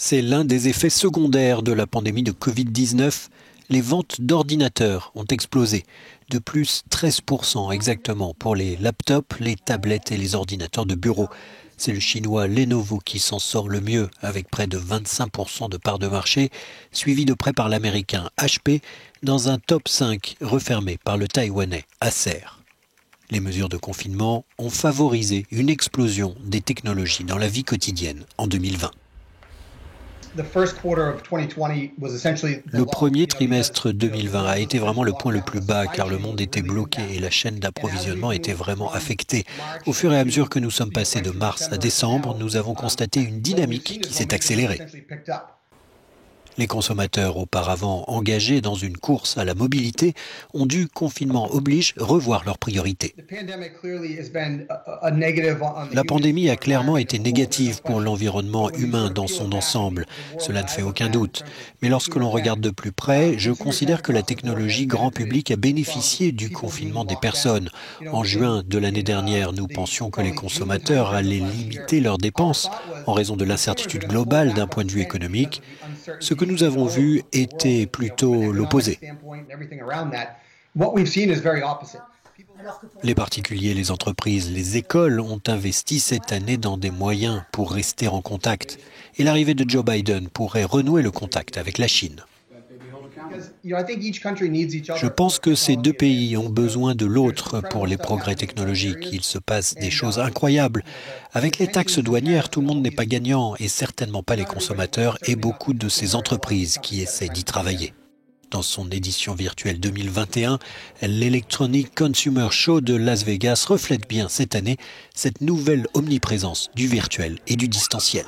C'est l'un des effets secondaires de la pandémie de Covid-19. Les ventes d'ordinateurs ont explosé, de plus 13% exactement pour les laptops, les tablettes et les ordinateurs de bureau. C'est le chinois Lenovo qui s'en sort le mieux, avec près de 25% de part de marché, suivi de près par l'américain HP, dans un top 5 refermé par le taïwanais Acer. Les mesures de confinement ont favorisé une explosion des technologies dans la vie quotidienne en 2020. Le premier trimestre 2020 a été vraiment le point le plus bas car le monde était bloqué et la chaîne d'approvisionnement était vraiment affectée. Au fur et à mesure que nous sommes passés de mars à décembre, nous avons constaté une dynamique qui s'est accélérée. Les consommateurs auparavant engagés dans une course à la mobilité ont dû, confinement oblige, revoir leurs priorités. La pandémie a clairement été négative pour l'environnement humain dans son ensemble, cela ne fait aucun doute. Mais lorsque l'on regarde de plus près, je considère que la technologie grand public a bénéficié du confinement des personnes. En juin de l'année dernière, nous pensions que les consommateurs allaient limiter leurs dépenses en raison de l'incertitude globale d'un point de vue économique. Ce que nous avons vu était plutôt l'opposé. Les particuliers, les entreprises, les écoles ont investi cette année dans des moyens pour rester en contact. Et l'arrivée de Joe Biden pourrait renouer le contact avec la Chine. Je pense que ces deux pays ont besoin de l'autre pour les progrès technologiques. Il se passe des choses incroyables. Avec les taxes douanières, tout le monde n'est pas gagnant et certainement pas les consommateurs et beaucoup de ces entreprises qui essaient d'y travailler. Dans son édition virtuelle 2021, l'Electronic Consumer Show de Las Vegas reflète bien cette année cette nouvelle omniprésence du virtuel et du distanciel.